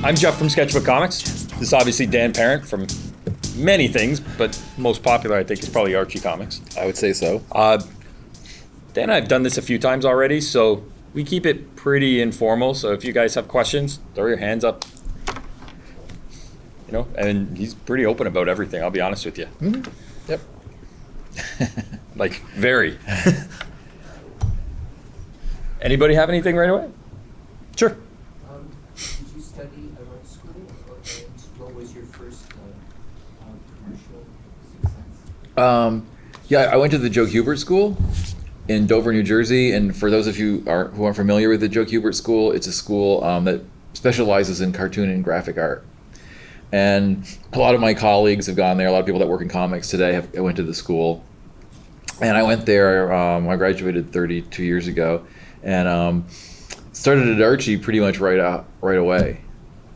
I'm Jeff from Sketchbook Comics. This is obviously Dan Parent from many things, but most popular I think is probably Archie Comics. I would say so. Dan and I have done this a few times already, so we keep it pretty informal. So if you guys have questions, throw your hands up. You know, and he's pretty open about everything, I'll be honest with you. Mm-hmm. Yep. Like, very. Anybody have anything right away? Sure. Did you study art school, and what was your first commercial success? Yeah, I went to the Joe Kubert School in Dover, New Jersey, and for those of you who aren't familiar with the Joe Kubert School, it's a school that specializes in cartoon and graphic art. And a lot of my colleagues have gone there. A lot of people that work in comics today went to the school. And I went there, I graduated 32 years ago, and started at Archie pretty much right away.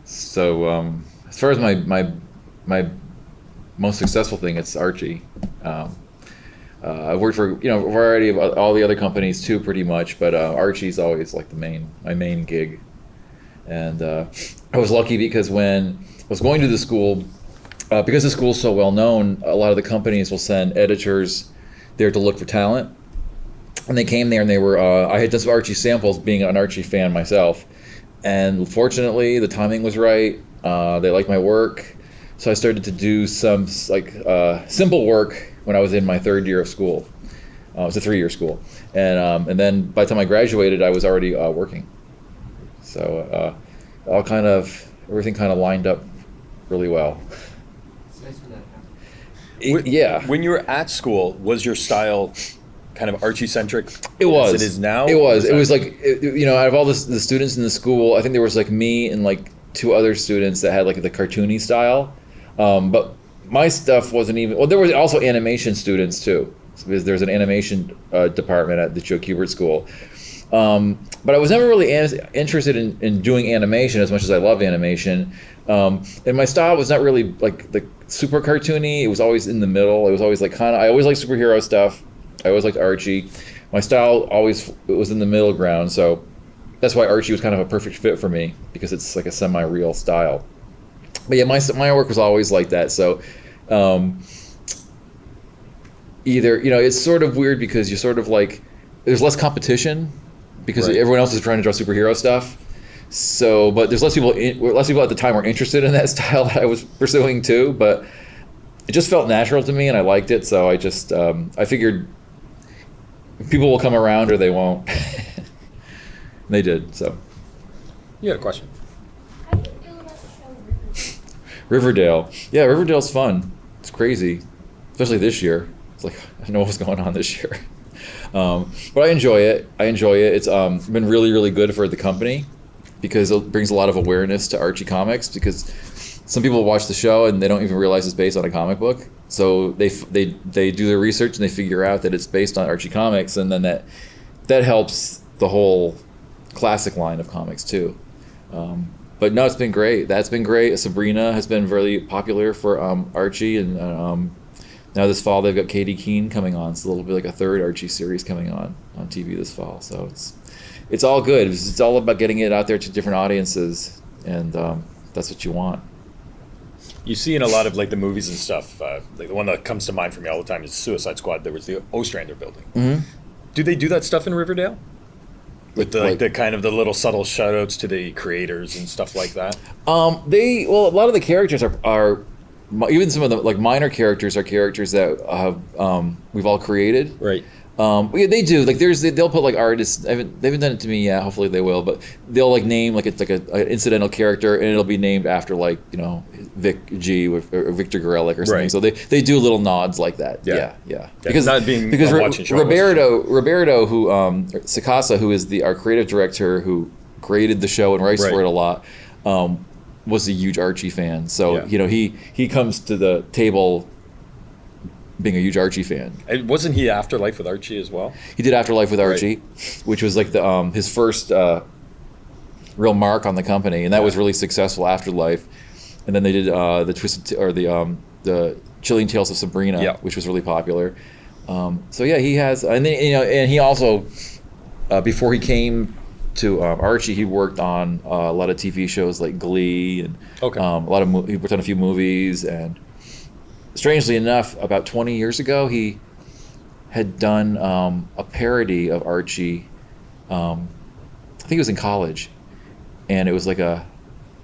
So as far as my most successful thing, it's Archie. I've worked for a variety of all the other companies too, pretty much, but Archie's always like my main gig. And I was lucky because when I was going to the school, because the school's so well known, a lot of the companies will send editors there to look for talent. And they came there and they were, I had done some Archie samples being an Archie fan myself. And fortunately, the timing was right. They liked my work. So I started to do some simple work when I was in my third year of school. It was a 3-year school. And then by the time I graduated, I was already working. So everything kind of lined up really well. It's nice when that happens. Yeah. When you were at school, was your style kind of Archie-centric? It was. As it is now? It was. It was like, out of all the students in the school, I think there was like me and like 2 other students that had like the cartoony style. But my stuff wasn't even, well, there was also animation students too, because there's an animation department at the Joe Kubert School. But I was never really interested in doing animation as much as I love animation. And my style was not really like super cartoony. It was always in the middle. It was always like I always liked superhero stuff. I always liked Archie. My style it was in the middle ground. So that's why Archie was kind of a perfect fit for me, because it's like a semi-real style. But yeah, my work was always like that. So it's sort of weird because you're sort of like, there's less competition because right. Everyone else is trying to draw superhero stuff. So, but there's less people at the time were interested in that style that I was pursuing too. But it just felt natural to me, and I liked it. So I just I figured people will come around or they won't. They did. So. You had a question. How do you feel about the show Riverdale? Yeah, Riverdale's fun. It's crazy, especially this year. It's like I don't know what's going on this year. But I enjoy it. It's been really, really good for the company because it brings a lot of awareness to Archie Comics, because some people watch the show and they don't even realize it's based on a comic book. So they do their research and they figure out that it's based on Archie Comics, and then that helps the whole classic line of comics too. But no, it's been great. That's been great. Sabrina has been really popular for Archie, and now this fall they've got Katie Keene coming on. It's a little bit like a third Archie series coming on TV this fall. So it's all good. It's all about getting it out there to different audiences, and that's what you want. You see in a lot of like the movies and stuff, like the one that comes to mind for me all the time is Suicide Squad. There was the Ostrander building. Mm-hmm. Do they do that stuff in Riverdale? With the kind of the little subtle shout-outs to the creators and stuff like that? A lot of the characters are even some of the like minor characters are characters that we've all created. Right. Yeah, they do. Like they'll put like artists. They haven't done it to me yet. Hopefully they will. But they'll like name like it's like an incidental character, and it'll be named after like Vic G or Victor Gorelick or something. Right. So they do little nods like that. Yeah. Because Roberto, who Sacasa, who is our creative director, who created the show and writes for it a lot, was a huge Archie fan. So he comes to the table being a huge Archie fan. And wasn't he Afterlife with Archie as well? He did Afterlife with Archie, which was like his first real mark on the company, and that was really successful. Afterlife, and then they did the Chilling Tales of Sabrina, which was really popular. So yeah, he has, and then and he also before he came to Archie, he worked on a lot of TV shows like Glee and he worked on a few movies. And strangely enough, about 20 years ago, he had done a parody of Archie. I think he was in college, and it was like a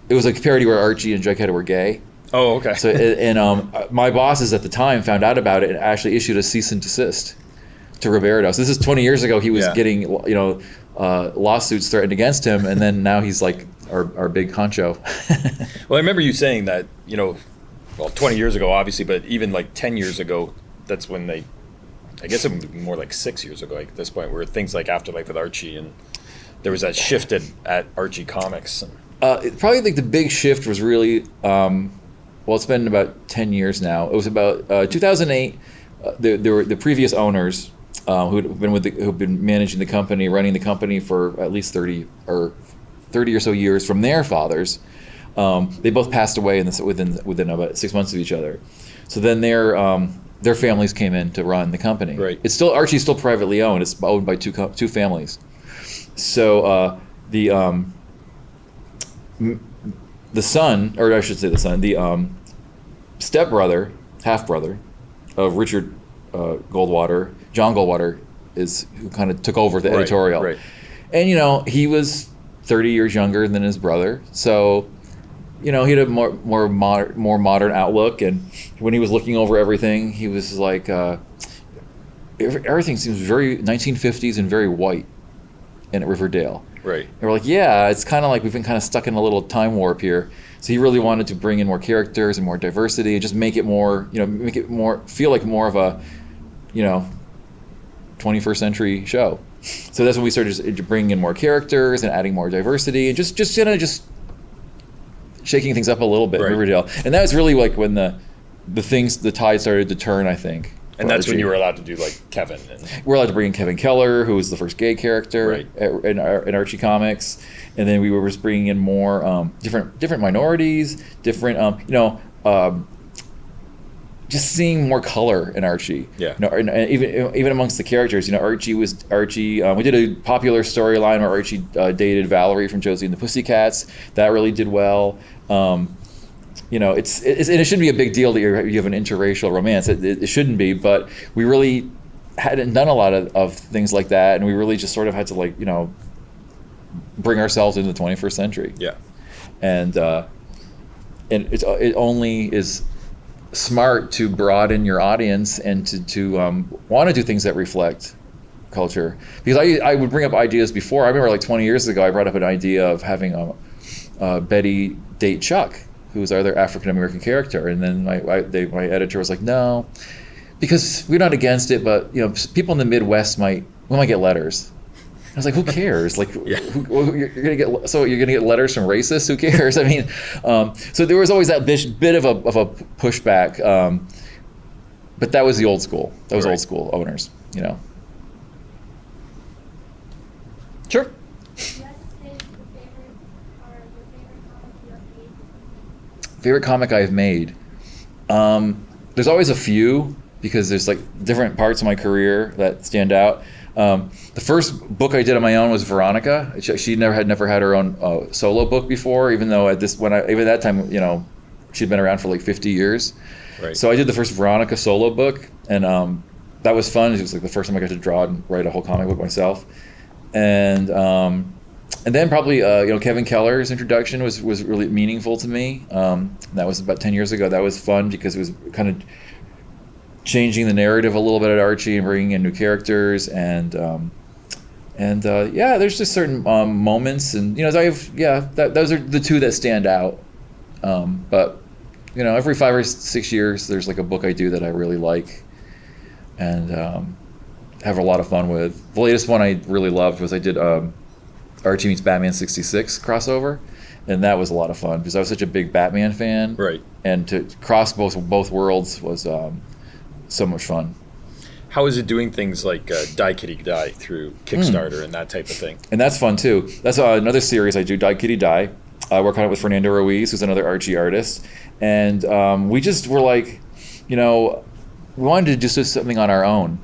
parody where Archie and Jughead were gay. Oh, okay. So and my bosses at the time found out about it and actually issued a cease and desist to Roberto. So this is 20 years ago. He was getting lawsuits threatened against him, and then now he's like our big honcho. Well, I remember you saying that 20 years ago, obviously, but even like 10 years ago, that's when I guess it would be more like 6 years ago at this point, where things like Afterlife with Archie, and there was that shift at Archie Comics. Probably like the big shift was really, it's been about 10 years now. It was about 2008. There were the previous owners who'd been managing the company, running the company for at least 30 or so years from their fathers. They both passed away within about 6 months of each other. So then their families came in to run the company. Right. Archie's still privately owned. It's owned by two families. So the son, or I should say the son, the stepbrother, half-brother of Richard Goldwater, John Goldwater, is who kind of took over the editorial. Right. And he was 30 years younger than his brother, so he had a more modern outlook. And when he was looking over everything, he was like, everything seems very 1950s and very white in Riverdale. Right. And we're like, yeah, it's kind of like we've been kind of stuck in a little time warp here. So he really wanted to bring in more characters and more diversity, and just make it more, feel like more of a, 21st century show. So that's when we started bringing in more characters and adding more diversity, and just shaking things up a little bit in Riverdale. And that was really like when the tide started to turn, I think. And that's when you were allowed to do like Kevin. We're allowed to bring in Kevin Keller, who was the first gay character in Archie Comics, and then we were just bringing in more different minorities, different just seeing more color in Archie. Yeah. And even amongst the characters, Archie. We did a popular storyline where Archie dated Valerie from Josie and the Pussycats. That really did well. It shouldn't be a big deal that you have an interracial romance. It shouldn't be, but we really hadn't done a lot of things like that, and we really just sort of had to bring ourselves into the 21st century. Yeah. And it only is smart to broaden your audience and to want to do things that reflect culture. Because I would bring up ideas before. I remember like 20 years ago, I brought up an idea of having Betty date Chuck, who's our other African American character, and then my editor was like, no, because we're not against it, but people in the Midwest might get letters. I was like, who cares? Like, you're gonna get letters from racists? Who cares? I mean, so there was always that bit of a pushback, but that was the old school. That was old school owners, Sure. You have to say your favorite comic you have made. Favorite comic I've made. There's always a few, because there's like different parts of my career that stand out. The first book I did on my own was Veronica. She never had her own solo book before, even though even that time, she'd been around for like 50 years. Right. So I did the first Veronica solo book, and that was fun. It was like the first time I got to draw and write a whole comic book myself. And then probably Kevin Keller's introduction was really meaningful to me. That was about 10 years ago. That was fun because it was kind of changing the narrative a little bit at Archie and bringing in new characters, and there's just certain moments, and those are the two that stand out. But every 5 or 6 years there's like a book I do that I really like and have a lot of fun with. The latest one I really loved was I did Archie Meets Batman 66 crossover, and that was a lot of fun because I was such a big Batman fan. Right. And to cross both worlds was so much fun. How is it doing things like Die Kitty Die through Kickstarter and that type of thing? And that's fun too. That's another series I do, Die Kitty Die. I work on it with Fernando Ruiz, who's another Archie artist. And we just were like, we wanted to just do something on our own.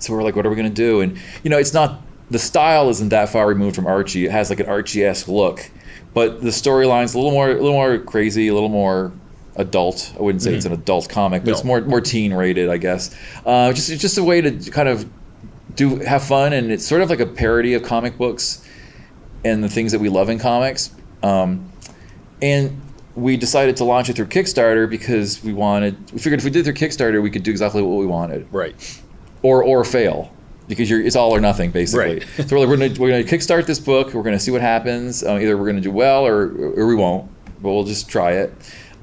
So we're like, what are we going to do? And, it's not, the style isn't that far removed from Archie. It has like an Archie-esque look, but the storyline's a little more crazy, a little more adult. I wouldn't say it's an adult comic, but it's more teen rated, I guess. Just a way to kind of have fun, and it's sort of like a parody of comic books and the things that we love in comics. And we decided to launch it through Kickstarter because we figured if we did it through Kickstarter, we could do exactly what we wanted. Right. Or fail, because it's all or nothing, basically. Right. So we're gonna kickstart this book. We're gonna see what happens. Either we're gonna do well or we won't, but we'll just try it.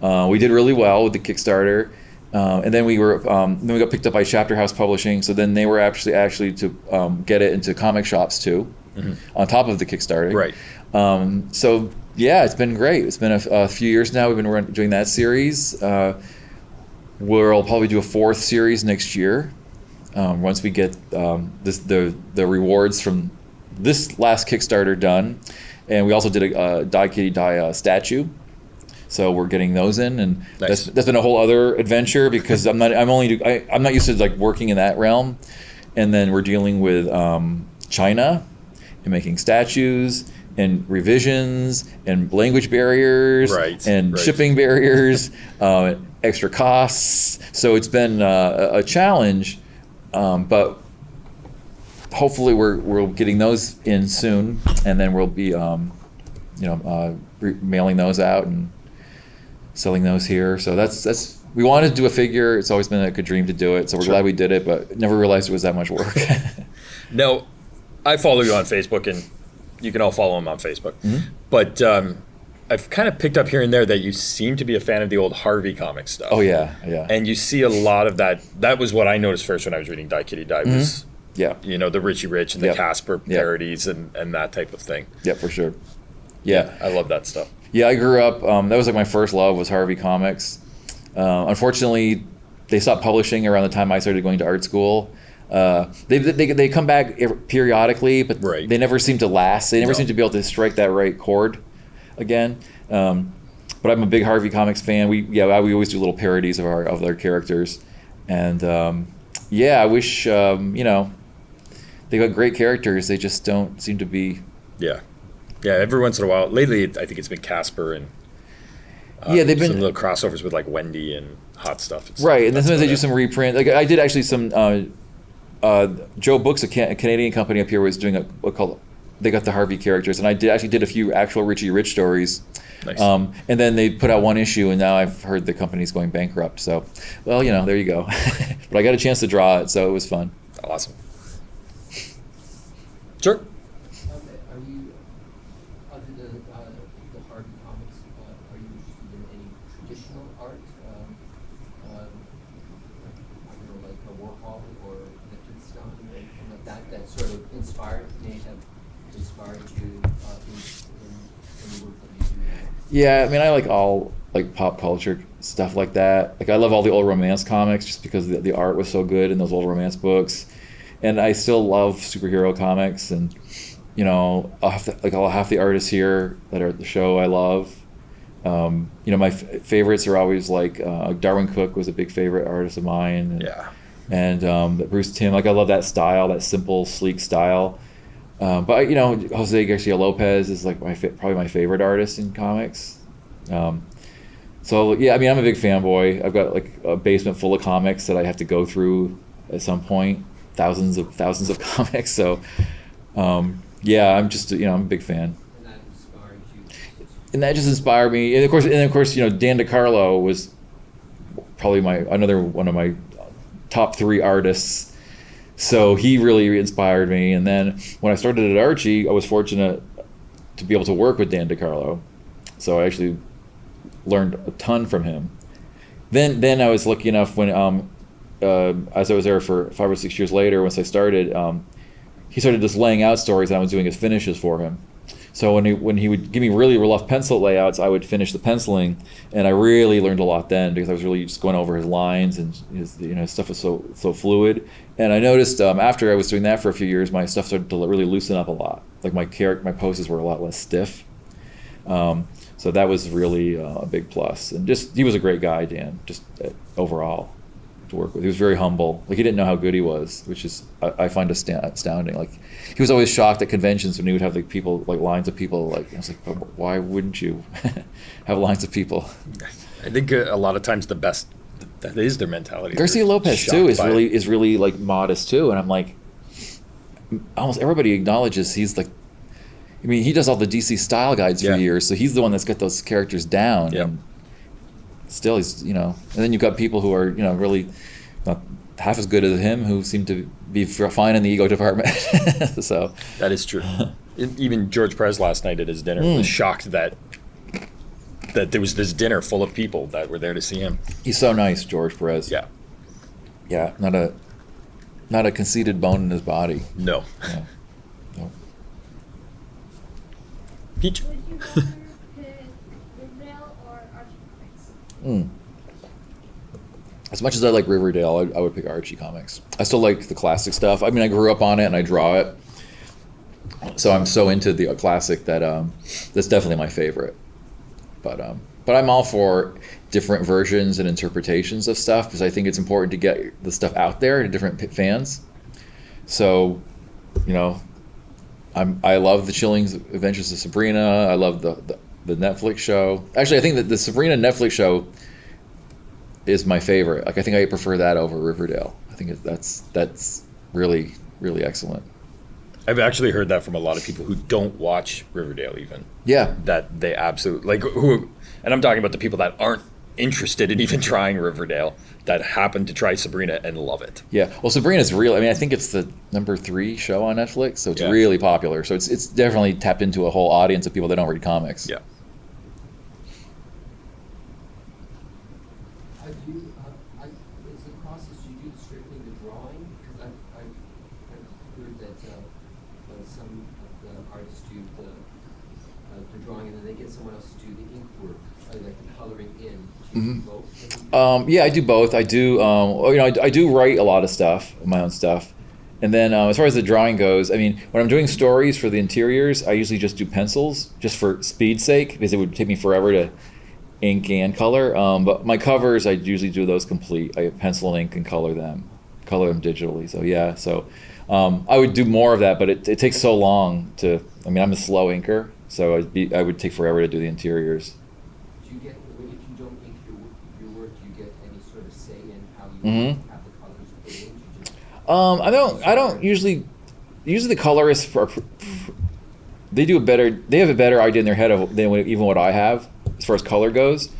We did really well with the Kickstarter, and then we got picked up by Chapter House Publishing. So then they were actually to get it into comic shops too, on top of the Kickstarter. Right. So yeah, it's been great. It's been a few years now. We've been doing that series. We'll probably do a 4th series next year. Once we get the rewards from this last Kickstarter done, and we also did a Die Kitty Die statue, so we're getting those in, and nice. that's been a whole other adventure because I'm not used to like working in that realm, and then we're dealing with China and making statues and revisions and language barriers and shipping barriers, extra costs. So it's been a challenge. But hopefully we're getting those in soon, and then we'll be mailing those out and selling those here. So that's we wanted to do a figure. It's always been a good dream to do it. So we're glad we did it, but never realized it was that much work. Now, I follow you on Facebook, and you can all follow him on Facebook. But I've kind of picked up here and there that you seem to be a fan of the old Harvey Comics stuff. Oh yeah. And you see a lot of that. That was what I noticed first when I was reading Die Kitty Die. Was the Richie Rich and the Casper parodies and that type of thing. Yeah, for sure. Yeah, I love that stuff. Yeah, I grew up. That was like my first love was Harvey Comics. Unfortunately, they stopped publishing around the time I started going to art school. They come back periodically, but they never seem to last. They never seem to be able to strike that right chord again. But I'm a big Harvey Comics fan. We always do little parodies of their characters, and I wish they got great characters. They just don't seem to be. Yeah. Every once in a while. Lately, I think it's been Casper and they've been some little crossovers with like Wendy and Hot Stuff. Right, and then sometimes they do some reprint. Like I did actually some. Joe Books, a Canadian company up here, was doing they got the Harvey characters, and I did a few actual Richie Rich stories. Nice. And then they put out one issue, and now I've heard the company's going bankrupt. So, well, there you go. But I got a chance to draw it, so it was fun. Awesome. Sure. Are you, other than the Harvey Comics, are you interested in any traditional art? Like a Warhol or Liechtenstein, anything like that sort of may have inspired you in the work that you do now? Yeah, I mean, I like all like pop culture stuff like that. Like I love all the old romance comics just because the art was so good in those old romance books. And I still love superhero comics, and half the artists here that are at the show I love. My favorites are always like Darwin Cook was a big favorite artist of mine. And Bruce Timm, I love that style, that simple, sleek style. But Jose Garcia Lopez is like probably my favorite artist in comics. So yeah, I mean, I'm a big fanboy. I've got like a basement full of comics that I have to go through at some point. Thousands of comics. So I'm just I'm a big fan. And that inspired you. And that just inspired me. And of course, Dan DeCarlo was probably another one of my top 3 artists. So he really inspired me. And then when I started at Archie, I was fortunate to be able to work with Dan DeCarlo. So I actually learned a ton from him. Then I was lucky enough when as I was there for 5 or 6 years later, once I started, he started just laying out stories, and I was doing his finishes for him. So when he would give me really rough pencil layouts, I would finish the penciling, and I really learned a lot then because I was really just going over his lines, and his stuff was so fluid. And I noticed after I was doing that for a few years, my stuff started to really loosen up a lot. Like my poses were a lot less stiff. So that was really a big plus. And just he was a great guy, Dan. Just overall. to work with. He was very humble. Like, he didn't know how good he was, which is I find astounding. Like, he was always shocked at conventions when he would have like people, like lines of people. Like, I was like, why wouldn't you have lines of people? I think a lot of times that is their mentality. Garcia They're Lopez shocked too by it. is really like modest too, and I'm like, almost everybody acknowledges he's like. I mean, he does all the DC style guides for years, so he's the one that's got those characters down. Yep. And still, he's, and then you've got people who are, really not half as good as him, who seem to be fine in the ego department. So That is true. Even George Perez last night at his dinner was shocked that there was this dinner full of people that were there to see him. he's so nice, George Perez. Yeah. Yeah, not a conceited bone in his body. No. Yeah. No. Peach. Would you rather pick Riverdale or Archie Comics? As much as I like Riverdale, I would pick Archie Comics. I still like the classic stuff. I mean, I grew up on it and I draw it, so I'm so into the classic that that's definitely my favorite. But I'm all for different versions and interpretations of stuff, because I think it's important to get the stuff out there to different fans. So, I love the Chilling Adventures of Sabrina. I love the Netflix show. Actually, I think that the Sabrina Netflix show is my favorite. Like, I think I prefer that over Riverdale. I think that's really, really excellent. I've actually heard that from a lot of people who don't watch Riverdale even. Yeah. That they absolutely, and I'm talking about the people that aren't interested in even trying Riverdale, that happen to try Sabrina and love it. Yeah. Well, Sabrina's real. I mean, I think it's the number 3 show on Netflix, so it's really popular. So it's definitely tapped into a whole audience of people that don't read comics. Yeah. Is the process you do strictly the drawing? Because I've heard that some of the artists do the drawing, and then they get someone else to do the ink work, like the coloring in. Do you do both? Yeah, I do both. I do, I do write a lot of stuff, my own stuff. And then as far as the drawing goes, I mean, when I'm doing stories for the interiors, I usually just do pencils, just for speed's sake, because it would take me forever to ink and color. But my covers, I usually do those complete. I pencil and ink and color them digitally. So yeah, I would do more of that, but it takes so long to. I mean, I'm a slow inker, so I would take forever to do the interiors. Do you get, if you don't ink your work, do you get any sort of say in how you have the colors put in? You just I don't usually the colorists they have a better idea in their head than even what I have as far as color goes.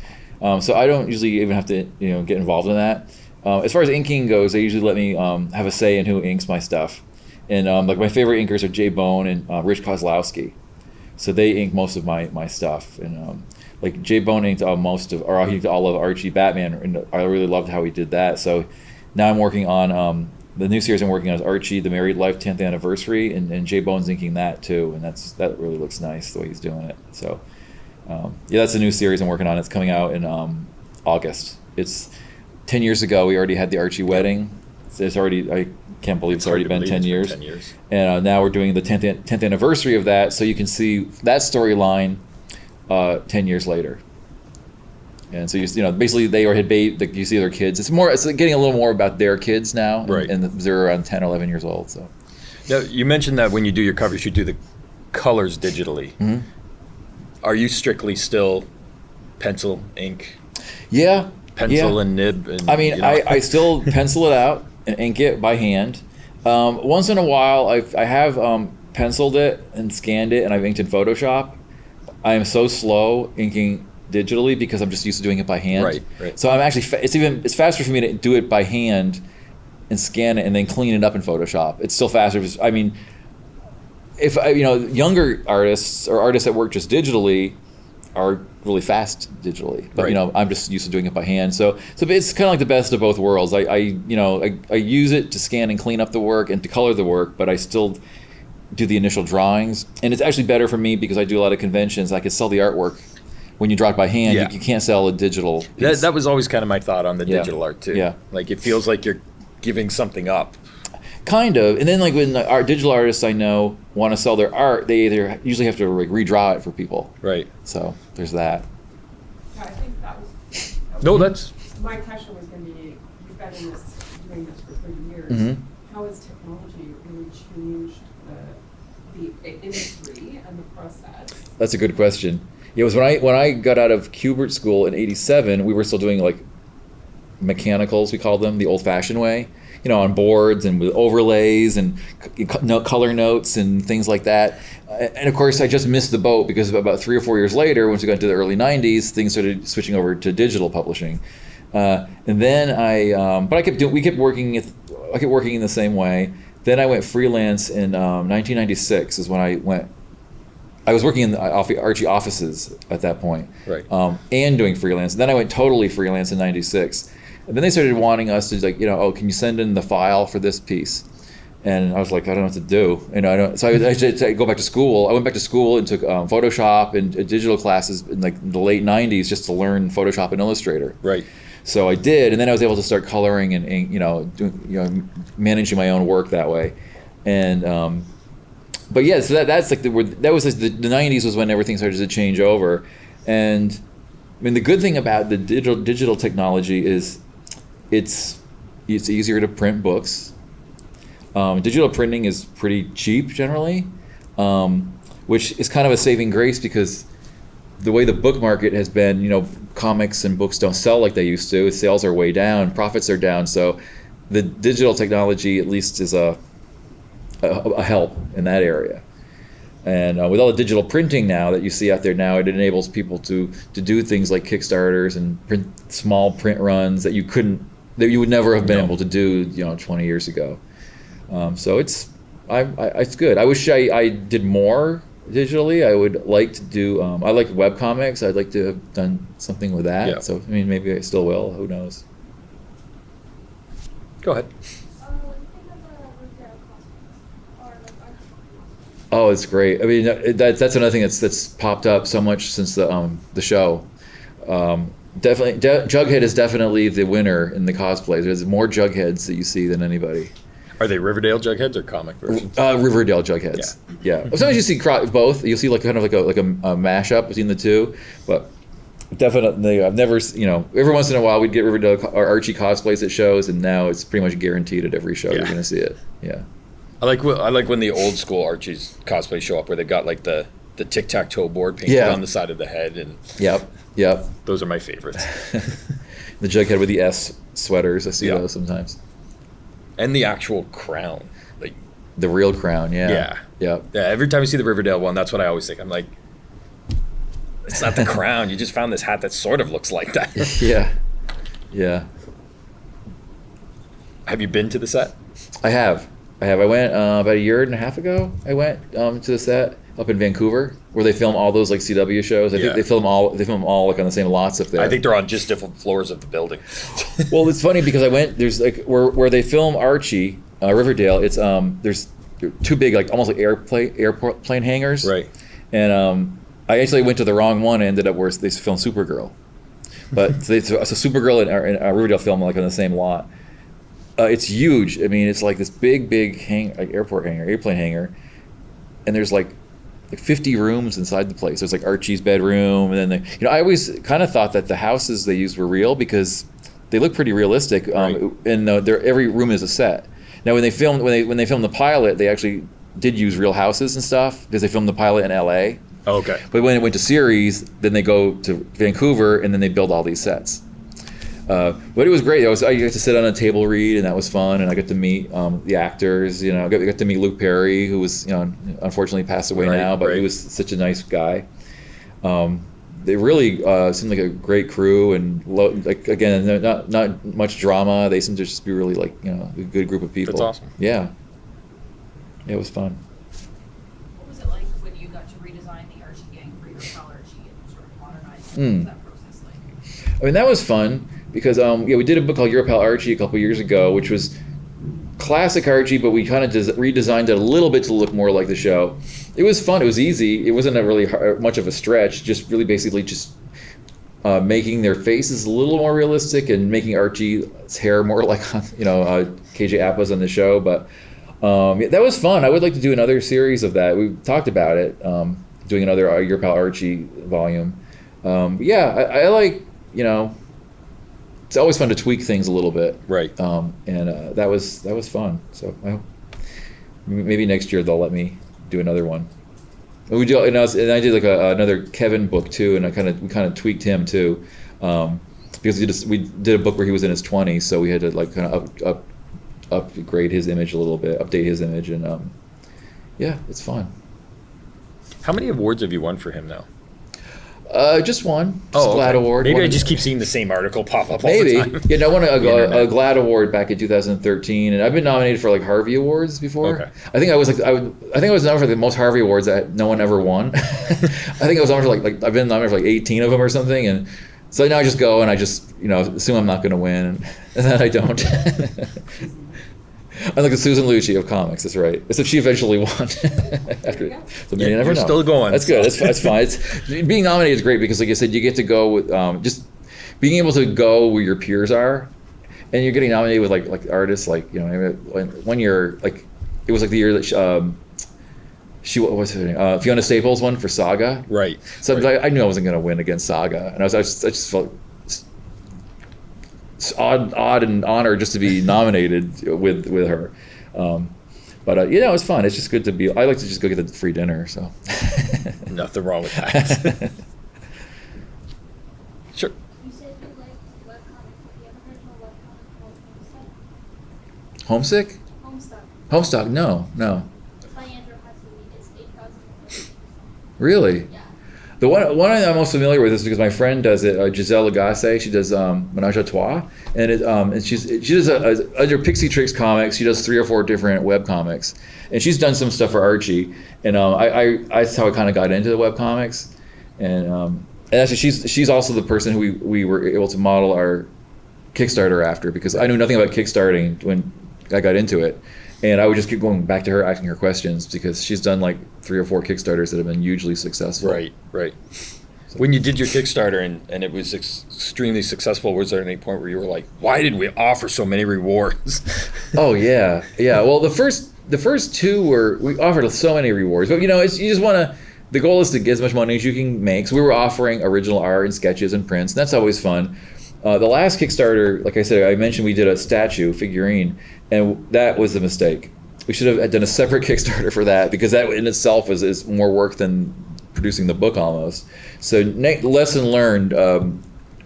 So I don't usually even have to get involved in that. As far as inking goes, they usually let me have a say in who inks my stuff. And like my favorite inkers are Jay Bone and Rich Kozlowski. So they ink most of my stuff. And like Jay Bone inked he inked all of Archie Batman, and I really loved how he did that. So now I'm working on the new series I'm working on is Archie, the Married Life 10th Anniversary, and Jay Bone's inking that too, and that really looks nice the way he's doing it. So that's a new series I'm working on. It's coming out in August. It's 10 years ago we already had the Archie wedding. It's already, I can't believe it's already been 10 years. 10 years. And now we're doing the 10th anniversary of that, so you can see that storyline 10 years later. And so basically they had you see their kids. It's getting a little more about their kids now, right? And they're around 10, 11 years old. So now, you mentioned that when you do your covers, you do the colors digitally. Mm-hmm. Are you strictly still pencil, ink? Yeah, pencil and nib. And, I mean, I still pencil it out and ink it by hand. Once in a while, I have penciled it and scanned it, and I've inked in Photoshop. I am so slow inking digitally because I'm just used to doing it by hand. Right. So I'm actually it's faster for me to do it by hand and scan it and then clean it up in Photoshop. It's still faster. I mean, if younger artists or artists that work just digitally are really fast digitally, but right. I'm just used to doing it by hand. So it's kind of like the best of both worlds. I use it to scan and clean up the work and to color the work, but I still do the initial drawings. And it's actually better for me because I do a lot of conventions. I can sell the artwork. When you draw it by hand, Yeah. you can't sell a digital piece. That was always kind of my thought on the digital art too. Yeah. Like it feels like you're giving something up. Kind of. And then like when our digital artists I know want to sell their art, they either usually have to like redraw it for people. Right. So there's that. Yeah, I think that was No, that's my question was going to be, you've got having doing this for 30 years, Mhm. how has technology really changed the industry and the process? That's a good question. It was when I got out of Kubert School in '87, we were still doing like mechanicals, we called them, the old-fashioned way, on boards and with overlays and color notes and things like that. And of course, I just missed the boat because about 3 or 4 years later, once we got into the early '90s, things started switching over to digital publishing. And then we kept working in the same way. Then I went freelance in 1996 is when I was working in the Archie offices at that point, Right. and doing freelance. And then I went totally freelance in '96. And then they started wanting us to can you send in the file for this piece? And I was like, I don't know what to do. I don't. So I had go back to school. I went back to school and took Photoshop and digital classes in like the late '90s just to learn Photoshop and Illustrator. Right. So I did, and then I was able to start coloring and managing my own work that way. And but yeah, so that's like the '90s was when everything started to change over. And I mean, the good thing about the digital technology is it's easier to print books. Digital printing is pretty cheap generally, which is kind of a saving grace because the way the book market has been, comics and books don't sell like they used to. Sales are way down, profits are down. So the digital technology at least is a help in that area. And with all the digital printing now that you see out there now, it enables people to do things like Kickstarters and print small print runs that you would never have been able to do 20 years ago. So it's good. I wish I did more digitally. I would like to do. I like webcomics. I'd like to have done something with that. Yeah. So I mean, maybe I still will. Who knows? Go ahead. What do you think of the Riverdale costumes? Or like Archie costumes? Oh, it's great. I mean, that's another thing that's popped up so much since the show. Definitely, Jughead is definitely the winner in the cosplays. There's more Jugheads that you see than anybody. Are they Riverdale Jugheads or comic versions? Riverdale Jugheads. Yeah. Sometimes you see both. You'll see like kind of like a mashup between the two, but definitely I've never every once in a while we'd get Riverdale or Archie cosplays at shows, and now it's pretty much guaranteed at every show you're going to see it. Yeah. I like when the old school Archie's cosplays show up where they got like the tic-tac-toe board painted on the side of the head, and Yep. those are my favorites. The Jughead with the S sweaters. I see those sometimes. And the actual crown, like the real crown. Yeah. Every time you see the Riverdale one, that's what I always think. I'm like, it's not the crown. You just found this hat that sort of looks like that. Yeah. Have you been to the set? I have. I went about a year and a half ago. I went to the set up in Vancouver where they film all those like CW shows. I think they film them all like on the same lots up there. I think they're on just different floors of the building. Well, it's funny because I went. There's like where they film Archie, Riverdale. It's there's two big like almost like airplane hangars. Right. And I actually went to the wrong one and ended up where they filmed Supergirl. But so Supergirl and Riverdale film like on the same lot. It's huge. I mean, it's like this big airplane hangar, and there's like 50 rooms inside the place. There's like Archie's bedroom, and then I always kind of thought that the houses they used were real because they look pretty realistic. And every room is a set. Now, when they filmed the pilot, they actually did use real houses and stuff because they filmed the pilot in L.A. Oh, okay. But when it went to series, then they go to Vancouver, and then they build all these sets. But it was great. I got to sit on a table read, and that was fun. And I got to meet the actors. I got to meet Luke Perry, who was unfortunately passed away now, but he was such a nice guy. They really seemed like a great crew, and again, not much drama. They seemed to just be really like a good group of people. That's awesome. Yeah, it was fun. What was it like when you got to redesign the Archie gang for your pal Archie and sort of modernize it? What was that process like? I mean, that was fun because we did a book called Your Pal Archie a couple years ago, which was classic Archie, but we kind of redesigned it a little bit to look more like the show. It was fun. It was easy. It wasn't much of a stretch. Just really basically just making their faces a little more realistic and making Archie's hair more like KJ Appa's on the show. But that was fun. I would like to do another series of that. We talked about it, doing another Your Pal Archie volume. I like it's always fun to tweak things a little bit. Right. And that was fun. So I hope maybe next year they'll let me do another one. And and I did like another Kevin book too, and we kind of tweaked him too, because we did a book where he was in his 20s, so we had to like kind of upgrade his image a little bit, update his image, and yeah, it's fun. How many awards have you won for him now? Just one. GLAAD okay. Award. Maybe one. I just keep seeing the same article pop up all Maybe. the time. Yeah, I won a internet. GLAAD Award back in 2013, and I've been nominated for like Harvey Awards before. Okay. I think I was nominated for the most Harvey Awards that no one ever won. I think I was nominated for like I've been nominated for like 18 of them or something, and so now I just go and I just assume I'm not going to win, and then I don't. I'm like the Susan Lucci of comics. That's right. Except she eventually won. After, so you never you're know. still going. That's good. That's fine. Being nominated is great because, like I said, you get to go with just being able to go where your peers are, and you're getting nominated with like artists like one year, like it was like the year that what was her name? Fiona Staples won for Saga. Right. So right. I knew I wasn't going to win against Saga, and I just felt it's odd and honored just to be nominated with her. But it's fun. It's just good to be. I like to just go get the free dinner. So Nothing wrong with that. Sure. You said you liked webcomics. Have you ever heard of a webcomic called Homesick? Homestuck? Homestuck? No. It's by Andrew Hudson. It's 8,000 words. Really? Yeah. The one I'm most familiar with is because my friend does it, Giselle Lagasse. She does Menage a Trois, and she does under Pixie Tricks Comics. She does 3 or 4 different web comics, and she's done some stuff for Archie. And that's how I kind of got into the web comics, and actually she's also the person who we were able to model our Kickstarter after, because I knew nothing about Kickstarting when I got into it. And I would just keep going back to her, asking her questions, because she's done like 3 or 4 Kickstarters that have been hugely successful. Right. When you did your Kickstarter and it was extremely successful, was there any point where you were like, why did we offer so many rewards? Oh yeah. Well, the first 2 we offered so many rewards, but you just want to. The goal is to get as much money as you can make. So we were offering original art and sketches and prints, and that's always fun. The last Kickstarter, like I said, I mentioned we did a figurine, and that was a mistake. We should have done a separate Kickstarter for that, because that in itself is more work than producing the book almost. So lesson learned.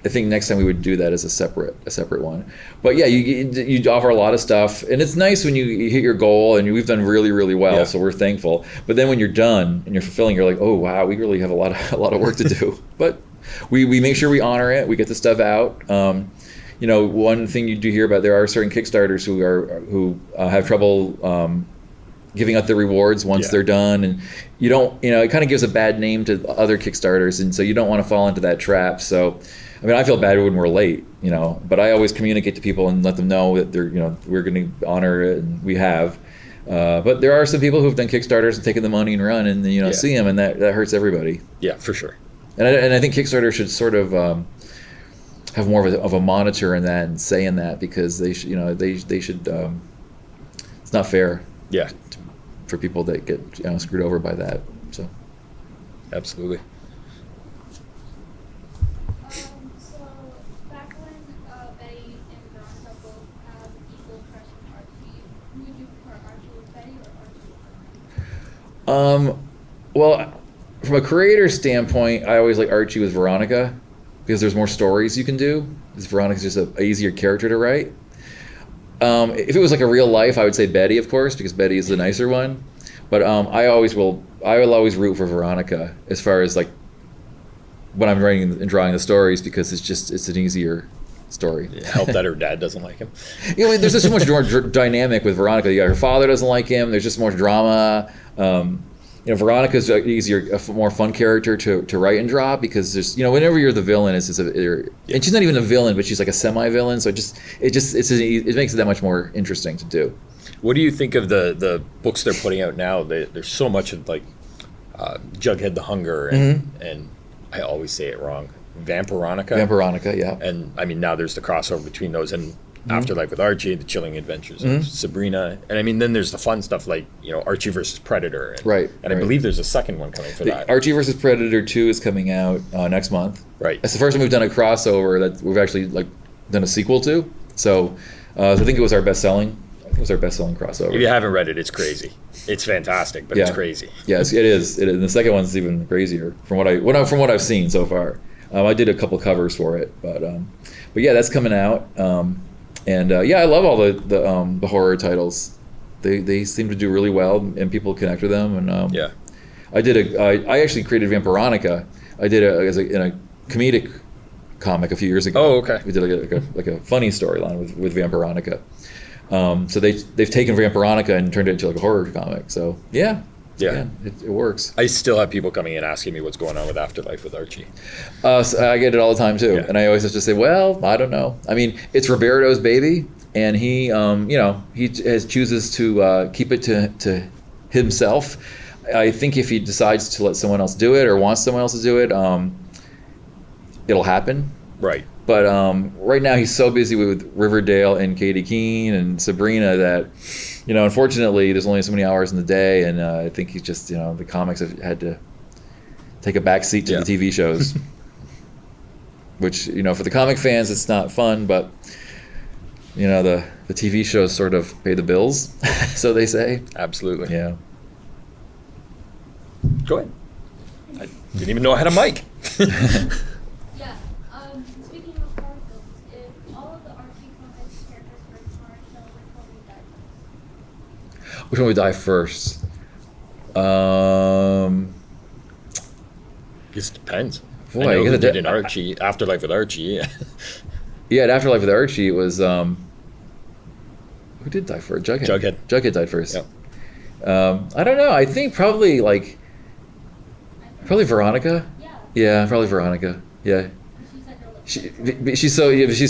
I think next time we would do that as a separate one. But yeah, you offer a lot of stuff, and it's nice when you hit your goal, and we've done really, really well. Yeah. So we're thankful. But then when you're done and you're fulfilling, you're like, oh wow, we really have a lot of work to do. But we make sure we honor it. We get the stuff out. One thing you do hear about, there are certain Kickstarters who have trouble giving out the rewards once they're done, and you don't. It kind of gives a bad name to other Kickstarters, and so you don't want to fall into that trap. So, I feel bad when we're late, but I always communicate to people and let them know that we're going to honor it, and we have. But there are some people who've done Kickstarters and taken the money and run, and see them, and that hurts everybody. Yeah, for sure. And I think Kickstarter should sort of have more of a monitor in that and say in that, because they should, they should. It's not fair. Yeah. For people that get screwed over by that. So. Absolutely. So back when Betty and Veronica both have equal crush on Archie, who would you prefer, Archie with Betty or Archie with Veronica? Well, from a creator standpoint, I always like Archie with Veronica, because there's more stories you can do. Because Veronica's just an easier character to write. If it was like a real life, I would say Betty, of course, because Betty is the nicer one. But I will always root for Veronica as far as like when I'm writing and drawing the stories, because it's an easier story. Yeah, help that her dad doesn't like him. There's just so much more dynamic with Veronica. Her father doesn't like him. There's just more drama. Veronica's easier, a more fun character to write and draw, because there's whenever you're the villain, and she's not even a villain, but she's like a semi-villain. So it makes it that much more interesting to do. What do you think of the books they're putting out now? There's so much of like Jughead the Hunger and I always say it wrong, Vampironica. Vampironica, yeah. And now there's the crossover between those and Afterlife with Archie, The Chilling Adventures of Sabrina, and then there's the fun stuff like Archie versus Predator, and, right? And I believe there's a second one coming for that. Archie versus Predator 2 is coming out next month. Right. That's the first time we've done a crossover that we've actually done a sequel to. So I think it was our best-selling. I think it was our best-selling crossover. If you haven't read it, it's crazy. It's fantastic, but it's crazy. Yes, it is. It is. And the second one's even crazier from what I've seen so far. I did a couple covers for it, but yeah, that's coming out. Yeah, I love all the horror titles. They seem to do really well, and people connect with them. And I actually created Veronica. I did in a comedic comic a few years ago. Oh, okay. We did like a funny storyline with Veronica. So they've taken Veronica and turned it into like a horror comic. So yeah, it works. I still have people coming in asking me what's going on with Afterlife with Archie. So I get it all the time too, Yeah. and I always have to say, well, I don't know. I mean, it's Roberto's baby, and he chooses to keep it to himself. I think if he decides to let someone else do it or wants someone else to do it, it'll happen. Right. But right now he's so busy with Riverdale and Katie Keene and Sabrina that, unfortunately there's only so many hours in the day, and I think he's just, the comics have had to take a back seat to the TV shows. Which, for the comic fans it's not fun, but, the TV shows sort of pay the bills, so they say. Absolutely. Yeah. Go ahead. I didn't even know I had a mic. Yeah. Speaking of horror films, if all of the Archie Comics characters were in horror show, which one would die first? Which one would die first? Guess it depends. Boy, I know I who guess did in Archie, Afterlife with Archie. Yeah, in Afterlife with Archie, it was who did die first? Jughead. Jughead died first. Yep. I don't know. I think probably Veronica. Yeah. Yeah, probably Veronica. Yeah. She's like a little. She's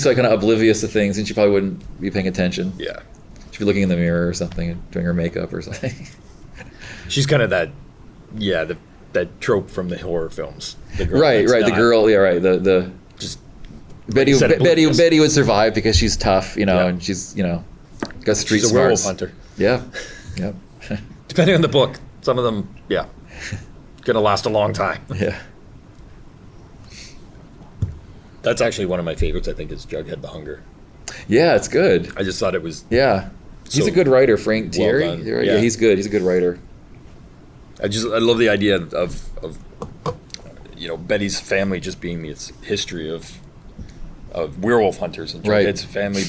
so kind of oblivious to things, and she probably wouldn't be paying attention. Yeah. She'd be looking in the mirror or something and doing her makeup or something. She's kind of that trope from the horror films. The girl Right. that's The not girl. Yeah, right. The just Betty. said, oblivious. Betty would survive because she's tough, Yeah. and she's got street she's a werewolf smarts. hunter. Yeah. Yep. Depending on the book, some of them, gonna last a long time. Yeah. That's actually one of my favorites. I think is Jughead the Hunger. Yeah, it's good. I just thought it was. Yeah. He's So a good writer, Frank well Thierry. done. Yeah, Yeah. he's good. He's a good writer. I love the idea of Betty's family just being this history of werewolf hunters, and Right. Jughead's family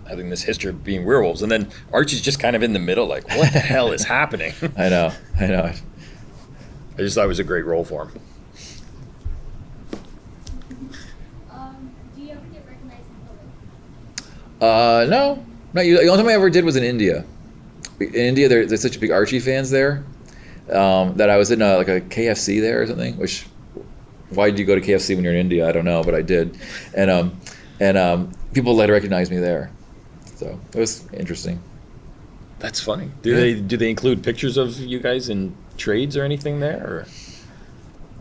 having this history of being werewolves, and then Archie's just kind of in the middle, like, what the hell is happening? I know. I just thought it was a great role for him. Do you ever get recognized in public? No. Not you. The only time I ever did was in India. In India, there's such big Archie fans there that I was in a KFC there or something. Which, why did you go to KFC when you're in India? I don't know, but I did, and people had to recognize me there, so it was interesting. That's funny. Do they include pictures of you guys in trades or anything there?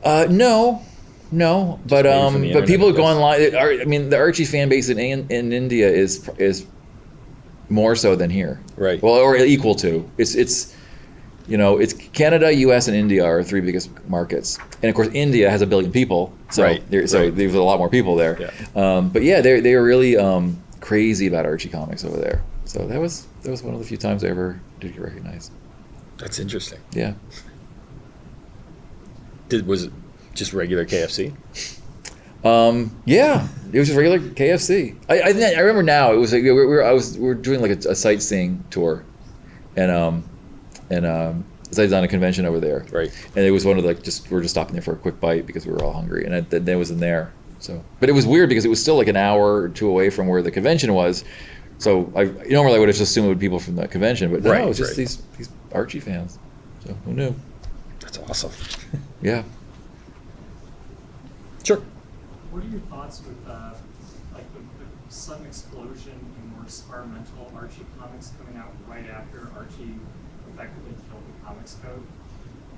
Or? No, but maybe from the but people internet, go I guess. online. I mean, the Archie fan base in India is more so than here. Right. Well, or equal to. It's Canada, U.S., and India are our three biggest markets, and of course India has 1 billion people, so Right, there's right. a lot more people there. Yeah. But yeah, they're really crazy about Archie Comics over there. So that was one of the few times I ever did get recognized. That's interesting. Yeah. Was it just regular KFC? Yeah, it was just regular KFC. I remember now. It was like we were doing like a sightseeing tour, and I was on a convention over there. Right. And it was one of we were just stopping there for a quick bite because we were all hungry, and that was in there. So, but it was weird because it was still like an hour or two away from where the convention was. So normally I would have just assumed it would be people from the convention, but no, Right, it was just right. these Archie fans. So who knew? That's awesome. Yeah. Sure. What are your thoughts with the sudden explosion in more experimental Archie comics coming out right after Archie effectively killed the Comics Code?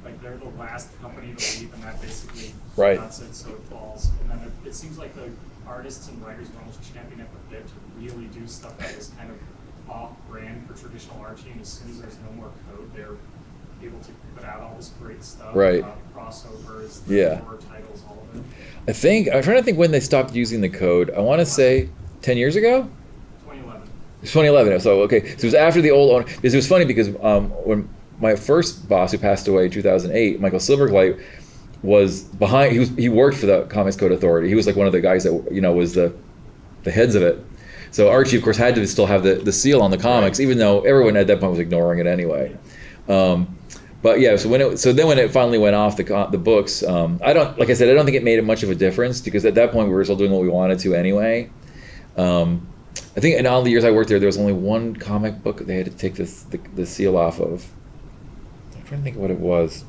Like they're the last company to leave, and that basically Right. cuts it so it falls. And then it seems like the artists and writers were almost championing at the bit to really do stuff that was kind of off-brand for traditional Archie. And as soon as there's no more code, they're able to put out all this great stuff, Right. Crossovers, Yeah. horror titles, all of it. I'm trying to think when they stopped using the code. I want to say 10 years ago? 2011. It's 2011. So okay, so it was after the old owner. Because it was funny because when my first boss, who passed away in 2008, Michael Silverglate, was behind. He worked for the Comics Code Authority. He was like one of the guys that was the heads of it. So Archie, of course, had to still have the seal on the comics, even though everyone at that point was ignoring it anyway. But yeah, so then when it finally went off the books, I don't think it made much of a difference because at that point we were still doing what we wanted to anyway. I think in all the years I worked there was only one comic book they had to take the seal off of. I'm trying to think what it was.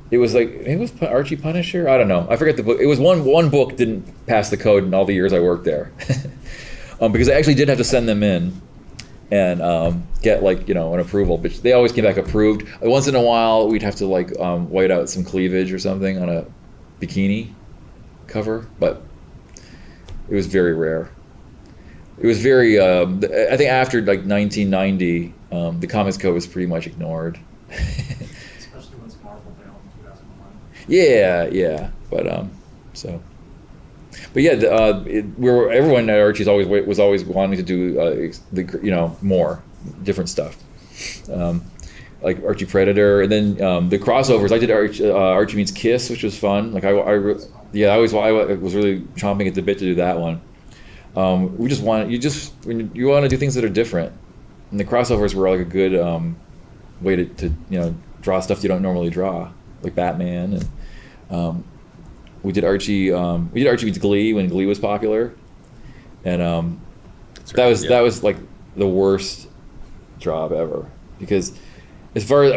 It was like maybe it was Archie Punisher. I don't know. I forget the book. It was one book didn't pass the code in all the years I worked there, because I actually did have to send them in and get an approval. But they always came back approved. Once in a while, we'd have to white out some cleavage or something on a bikini cover, but it was very rare. It was very. I think after 1990, the Comics Code was pretty much ignored. Especially once Marvel bailed in 2001. Yeah, but yeah, everyone at Archie's was always wanting to do more different stuff, like Archie Predator, and then the crossovers. I did Archie Meets Kiss, which was fun. I was really chomping at the bit to do that one. When you want to do things that are different, and the crossovers were like a good way to draw stuff you don't normally draw, like Batman, and we did Archie Meets Glee when Glee was popular, and that was like the worst job ever because as far as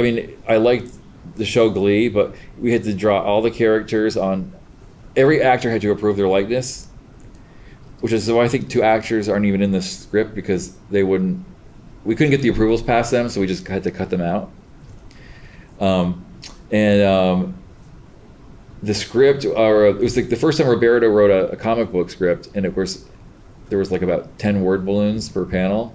I liked the show Glee, but we had to draw all the characters on. Every actor had to approve their likeness, which is why I think 2 actors aren't even in the script because we couldn't get the approvals past them, so we just had to cut them out. The script, it was like the first time Roberto wrote a comic book script, and of course there was like about 10 word balloons per panel,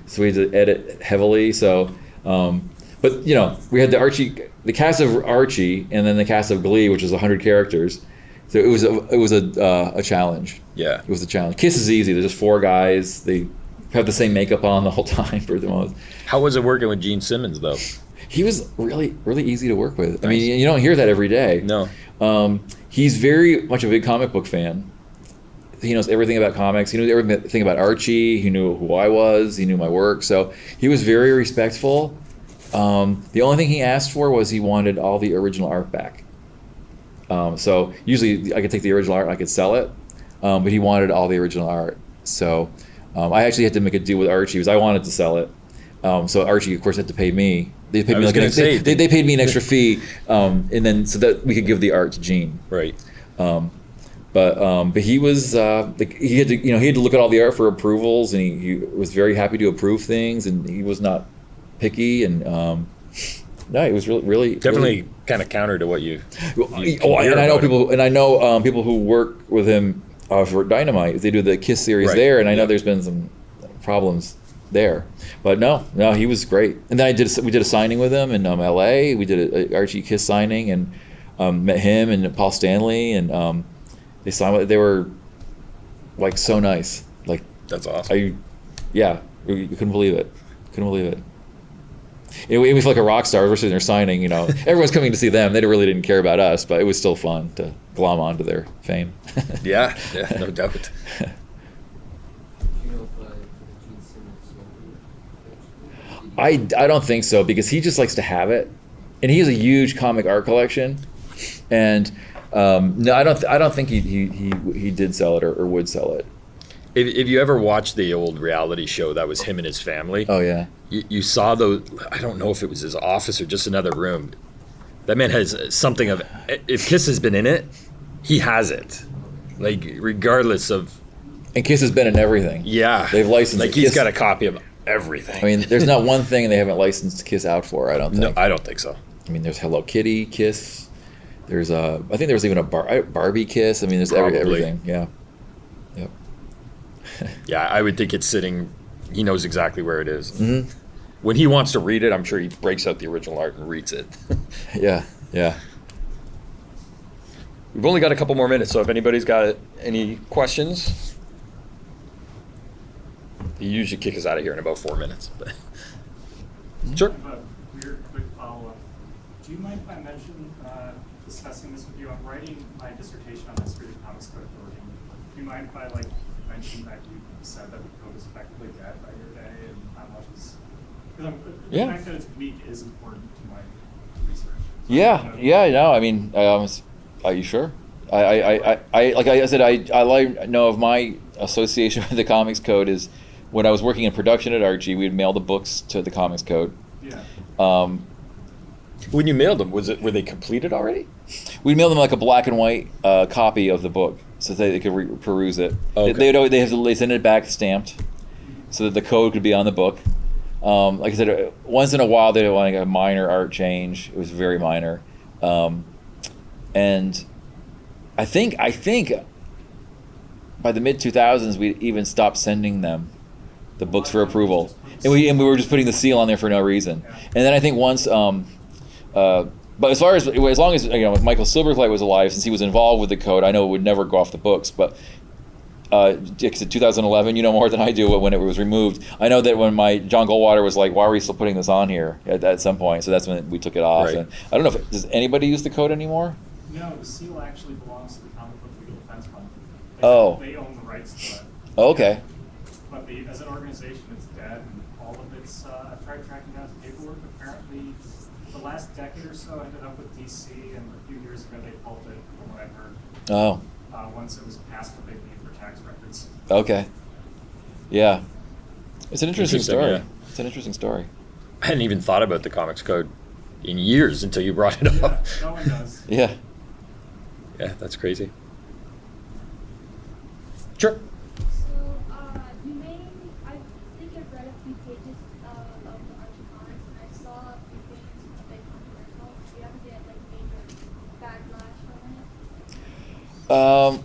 so we had to edit heavily. So, but we had the cast of Archie, and then the cast of Glee, which was 100 characters. So it was a challenge. Yeah, it was a challenge. Kiss is easy. There's just 4 guys. They have the same makeup on the whole time for the most. How was it working with Gene Simmons though? He was really, really easy to work with. Nice. I mean, you don't hear that every day. No. He's very much a big comic book fan. He knows everything about comics. He knew everything about Archie. He knew who I was. He knew my work. So he was very respectful. The only thing he asked for was he wanted all the original art back. So usually I could take the original art and I could sell it, but he wanted all the original art. So I actually had to make a deal with Archie because I wanted to sell it. So Archie, of course, had to pay me. They paid me they paid me an extra fee, and then so that we could give the art to Gene. Right. But he was he had to look at all the art for approvals, and he was very happy to approve things, and he was not picky, and no, it was really definitely really, kind of counter to what you and I know people who work with him for Dynamite. They do the Kiss series there, and I know there's been some problems there, but no, he was great. And then we did a signing with him in L.A. We did a Archie Kiss signing and met him and Paul Stanley, and they signed. They were like so nice. Like that's awesome. We couldn't believe it. We feel like a rock star. We're sitting there signing. Everyone's coming to see them. They really didn't care about us, but it was still fun to glom onto their fame. yeah, no doubt. I don't think so because he just likes to have it, and he has a huge comic art collection, and no, I don't think he did sell it or would sell it. If you ever watched the old reality show that was him and his family, oh yeah, you saw those. I don't know if it was his office or just another room. That man has something of. If Kiss has been in it, he has it, like regardless of. And Kiss has been in everything. Yeah, they've licensed. Like he's got a copy of everything. I mean, there's not one thing they haven't licensed Kiss out for. I don't think. No, I don't think so. I mean, there's Hello Kitty Kiss. There's I think there was even a Barbie Kiss. I mean, there's everything. Yeah. Yep. Yeah, I would think it's sitting. He knows exactly where it is. Mm-hmm. When he wants to read it, I'm sure he breaks out the original art and reads it. Yeah. We've only got a couple more minutes, so if anybody's got any questions. You usually kick us out of here in about 4 minutes. But sure. I have a weird quick follow-up. Do you mind if I mention discussing this with you? I'm writing my dissertation on the history of the Comics Code Authority. Do you mind if I mention that you said that the code is effectively dead by your day, and how much is the fact that it's weak is important to my research. So No, I mean, are you sure? I like I said, I know of my association with the Comics Code is when I was working in production at Archie, we'd mail the books to the Comics Code. Yeah. When you mailed them, were they completed already? We'd mail them like a black and white copy of the book, so that they could peruse it. Okay. They send it back stamped, so that the code could be on the book. Like I said, once in a while they want like a minor art change. It was very minor, and I think by the mid 2000s we even stopped sending them the books for approval, and we were just putting the seal on there for no reason. And then I think once, but as long as if Michael Silverlight was alive, since he was involved with the code, I know it would never go off the books. But 2011, you know more than I do when it was removed. I know that when John Goldwater was like, "Why are we still putting this on here?" at some point, so that's when we took it off. Right. And I don't know does anybody use the code anymore? No, the seal actually belongs to the Comic Book Legal Defense Fund. They own the rights to it. Oh, okay. But as an organization, it's dead, and all of its, I've tried tracking down its paperwork. Apparently, the last decade or so ended up with DC, and a few years ago they pulled it, from what I've heard. Oh. Once it was past what they need for tax records. Okay. Yeah. It's an interesting story. Yeah. It's an interesting story. I hadn't even thought about the Comics Code in years until you brought it Yeah, up. no one does. Yeah. Yeah, that's crazy. Sure. So, you may, I think I've read a few pages of the Archie Comics, and I saw a few things a bit controversial. Do you ever get like major backlash from it?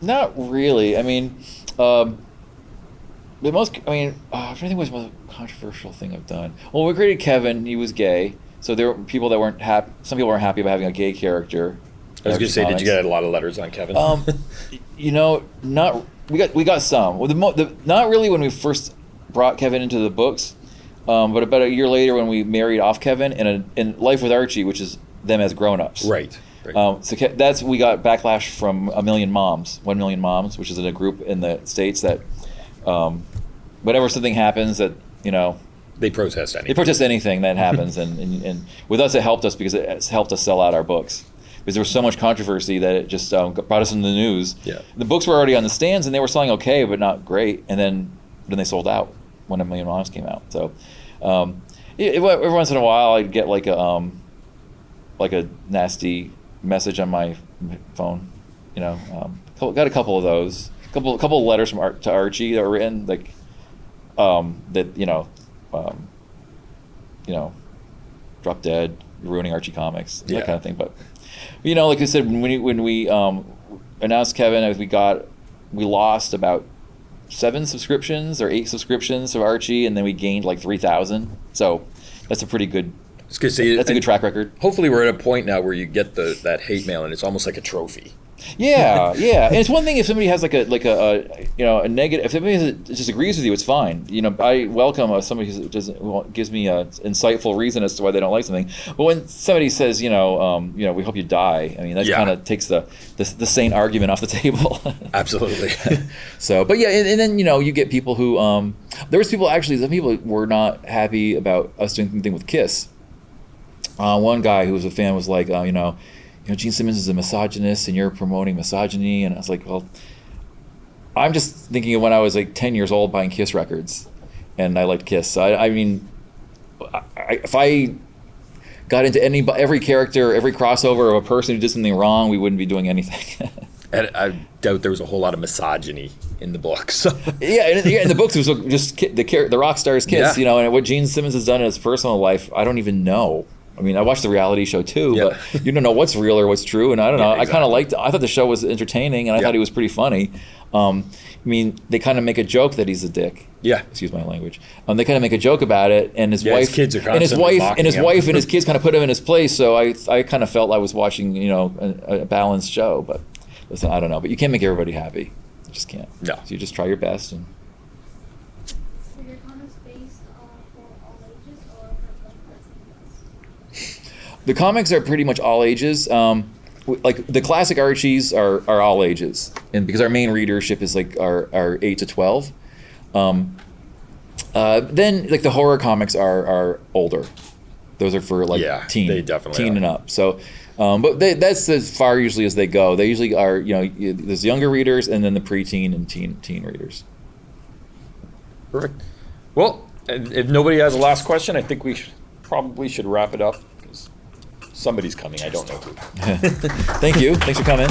Not really. I mean, I'm trying to think what's the most controversial thing I've done. Well, we created Kevin. He was gay, so there were people that weren't happy. Some people weren't happy about having a gay character. I was going to say, did you get a lot of letters on Kevin? Not we got some. Well, not really when we first brought Kevin into the books, but about a year later when we married off Kevin in Life with Archie, which is them as grown-ups. Right. So we got backlash from 1 Million Moms, which is a group in the States that whenever something happens that They protest anything. they protest anything that happens, and with us it helped us because it helped us sell out our books. Because there was so much controversy that it just brought us in the news. Yeah. The books were already on the stands and they were selling okay, but not great. And then they sold out when 1 Million Moms came out. So every once in a while I'd get like a nasty message on my phone. Got a couple of those. A couple of letters from to Archie that were written drop dead, you're ruining Archie Comics, that kind of thing. But like I said, when we announced Kevin, we lost about 7 subscriptions or 8 subscriptions of Archie, and then we gained like 3,000. So that's a pretty good. I was gonna say, that's a good track record. Hopefully, we're at a point now where you get that hate mail, and it's almost like a trophy. Yeah. And it's one thing if somebody has a negative. If somebody disagrees with you, it's fine. I welcome somebody who gives me an insightful reason as to why they don't like something. But when somebody says, we hope you die, I mean that kind of takes the sane argument off the table. Absolutely. So, but yeah, and then you get people who there was people actually. Some people were not happy about us doing something with Kiss. One guy who was a fan was like, Gene Simmons is a misogynist and you're promoting misogyny. And I was like, well, I'm just thinking of when I was like 10 years old buying Kiss records and I liked Kiss. So if I got into every character, every crossover of a person who did something wrong, we wouldn't be doing anything. And I doubt there was a whole lot of misogyny in the books. In the books it was just the rock star's Kiss, and what Gene Simmons has done in his personal life, I don't even know. I mean, I watched the reality show too, but you don't know what's real or what's true, and I don't know. Exactly. I kind of liked. I thought the show was entertaining, and I thought he was pretty funny. They kind of make a joke that he's a dick. Yeah, excuse my language. They kind of make a joke about it, and his wife, his kids are and his wife, mocking and his him. wife and his kids kind of put him in his place. So I kind of felt I was watching, a balanced show. But listen, I don't know. But you can't make everybody happy. You just can't. No. So you just try your best and. The comics are pretty much all ages. Like the classic Archies are all ages, and because our main readership is like our 8 to 12. Then like the horror comics are older. Those are for like teen, they definitely teen are. and up. So, but that's as far usually as they go. They usually are, there's younger readers and then the preteen and teen readers. Perfect. Well, if nobody has a last question, I think we probably should wrap it up, because somebody's coming. I don't know who. Thank you. Thanks for coming.